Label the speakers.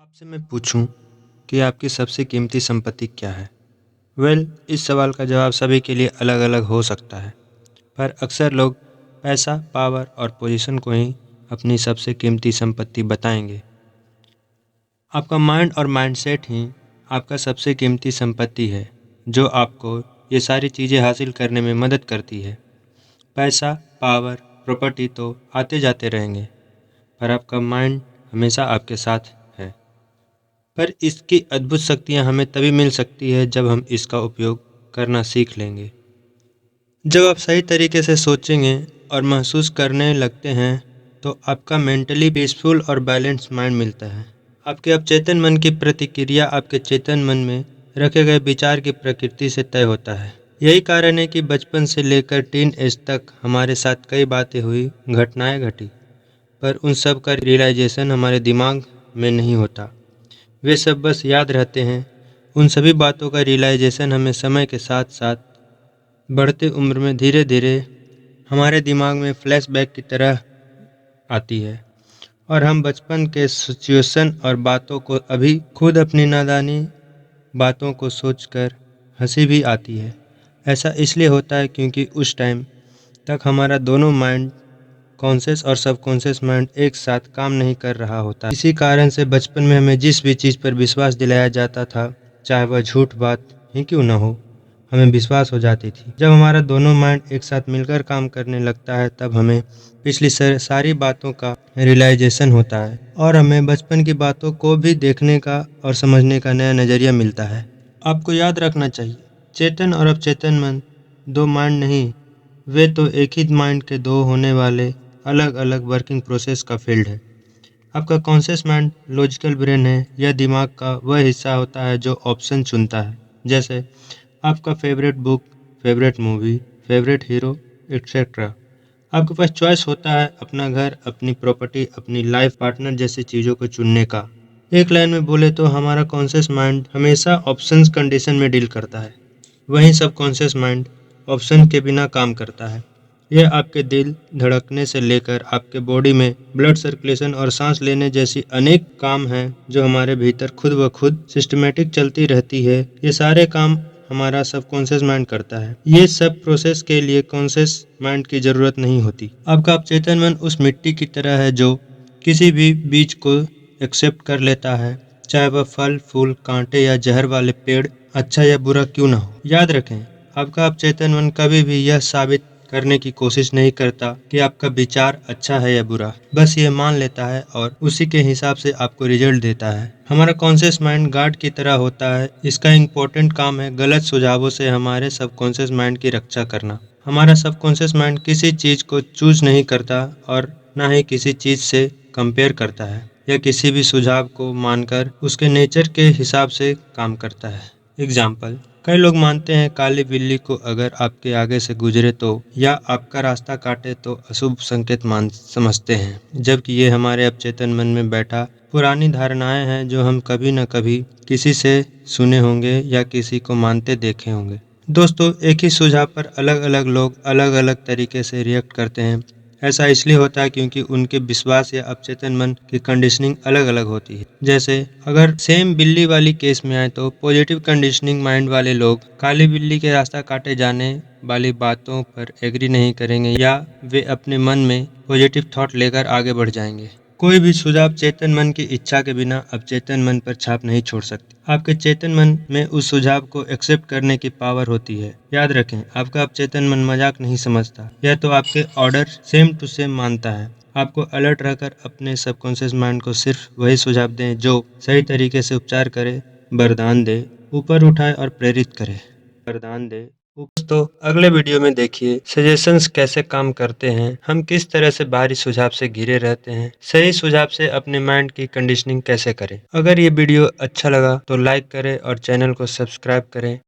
Speaker 1: आपसे मैं पूछूं कि आपकी सबसे कीमती संपत्ति क्या है? इस सवाल का जवाब सभी के लिए अलग-अलग हो सकता है, पर अक्सर लोग पैसा, पावर और पोजीशन को ही अपनी सबसे कीमती संपत्ति बताएंगे। आपका माइंड और माइंडसेट ही आपका सबसे कीमती संपत्ति है, जो आपको ये सारी चीज़ें हासिल करने में मदद करती है। पैसा, पावर, प्रॉपर्टी तो आते जाते रहेंगे, पर आपका माइंड हमेशा आपके साथ है। पर इसकी अद्भुत शक्तियाँ हमें तभी मिल सकती है जब हम इसका उपयोग करना सीख लेंगे। जब आप सही तरीके से सोचेंगे और महसूस करने लगते हैं, तो आपका मेंटली पीसफुल और बैलेंस माइंड मिलता है। आपके अवचेतन मन की प्रतिक्रिया आपके चेतन मन में रखे गए विचार की प्रकृति से तय होता है। यही कारण है कि बचपन से लेकर टीन एज तक हमारे साथ कई बातें हुई, घटनाएं घटी, पर उन सब का रियलाइजेशन हमारे दिमाग में नहीं होता। वे सब बस याद रहते हैं। उन सभी बातों का रियलाइजेशन हमें समय के साथ साथ बढ़ते उम्र में धीरे धीरे हमारे दिमाग में फ्लैशबैक की तरह आती है, और हम बचपन के सिचुएशन और बातों को अभी खुद अपनी नादानी बातों को सोचकर हंसी भी आती है। ऐसा इसलिए होता है क्योंकि उस टाइम तक हमारा दोनों माइंड, कॉन्शियस और सबकॉन्शियस माइंड एक साथ काम नहीं कर रहा होता। इसी कारण से बचपन में हमें जिस भी चीज़ पर विश्वास दिलाया जाता था, चाहे वह झूठ बात ही क्यों न हो, हमें विश्वास हो जाती थी। जब हमारा दोनों माइंड एक साथ मिलकर काम करने लगता है, तब हमें पिछली सारी बातों का रियलाइजेशन होता है, और हमें बचपन की बातों को भी देखने का और समझने का नया नज़रिया मिलता है। आपको याद रखना चाहिए, चेतन और अवचेतन मन दो माइंड नहीं, वे तो एक ही माइंड के दो होने वाले अलग अलग वर्किंग प्रोसेस का फील्ड है। आपका कॉन्शियस माइंड लॉजिकल ब्रेन है। यह दिमाग का वह हिस्सा होता है जो ऑप्शन चुनता है, जैसे आपका favourite book, favourite movie, favourite hero, etcetera. आपके पास चॉइस होता है अपना घर, अपनी प्रॉपर्टी, अपनी लाइफ पार्टनर जैसी चीज़ों को चुनने का। एक लाइन में बोले तो हमारा कॉन्शियस माइंड हमेशा ऑप्शंस कंडीशन में डील करता है, वहीं सबकॉन्शियस माइंड ऑप्शन के बिना काम करता है। यह आपके दिल धड़कने से लेकर आपके बॉडी में ब्लड सर्कुलेशन और सांस लेने जैसी अनेक काम हैं जो हमारे भीतर खुद ब खुद सिस्टमेटिक चलती रहती है। ये सारे काम हमारा सबकॉन्शियस माइंड करता है। ये सब प्रोसेस के लिए कॉन्शियस माइंड की जरूरत नहीं होती। आपका अवचेतन मन उस मिट्टी की तरह है जो किसी भी बीज को एक्सेप्ट कर लेता है, चाहे वह फल, फूल, कांटे या जहर वाले पेड़ अच्छा या बुरा क्यों ना हो। याद रखें, आपका अवचेतन मन कभी भी यह साबित करने की कोशिश नहीं करता कि आपका विचार अच्छा है या बुरा, बस ये मान लेता है और उसी के हिसाब से आपको रिजल्ट देता है। हमारा कॉन्शियस माइंड गार्ड की तरह होता है। इसका इम्पोर्टेंट काम है गलत सुझावों से हमारे सबकॉन्शियस माइंड की रक्षा करना। हमारा सबकॉन्शियस माइंड किसी चीज़ को चूज नहीं करता और ना ही किसी चीज़ से कंपेयर करता है, या किसी भी सुझाव को मानकर उसके नेचर के हिसाब से काम करता है। एग्जाम्पल, कई लोग मानते हैं काली बिल्ली को अगर आपके आगे से गुजरे तो, या आपका रास्ता काटे तो अशुभ संकेत मान समझते हैं, जबकि ये हमारे अवचेतन मन में बैठा पुरानी धारणाएं हैं जो हम कभी न कभी किसी से सुने होंगे या किसी को मानते देखे होंगे। दोस्तों, एक ही सुझाव पर अलग अलग लोग अलग अलग तरीके से रिएक्ट करते हैं। ऐसा इसलिए होता है क्योंकि उनके विश्वास या अवचेतन मन की कंडीशनिंग अलग अलग होती है। जैसे अगर सेम बिल्ली वाली केस में आए तो पॉजिटिव कंडीशनिंग माइंड वाले लोग काली बिल्ली के रास्ता काटे जाने वाली बातों पर एग्री नहीं करेंगे, या वे अपने मन में पॉजिटिव थॉट लेकर आगे बढ़ जाएंगे। कोई भी सुझाव चेतन मन की इच्छा के बिना अवचेतन मन पर छाप नहीं छोड़ सकती। आपके चेतन मन में उस सुझाव को एक्सेप्ट करने की पावर होती है। याद रखें, आपका अवचेतन मन मजाक नहीं समझता, यह तो आपके ऑर्डर सेम टू सेम मानता है। आपको अलर्ट रहकर अपने सबकॉन्शियस माइंड को सिर्फ वही सुझाव दें जो सही तरीके से उपचार करे, वरदान दे, ऊपर उठाए और प्रेरित करे। वरदान दे। दोस्तों, अगले वीडियो में देखिए सजेशंस कैसे काम करते हैं, हम किस तरह से बाहरी सुझाव से घिरे रहते हैं, सही सुझाव से अपने माइंड की कंडीशनिंग कैसे करें। अगर ये वीडियो अच्छा लगा तो लाइक करें और चैनल को सब्सक्राइब करें।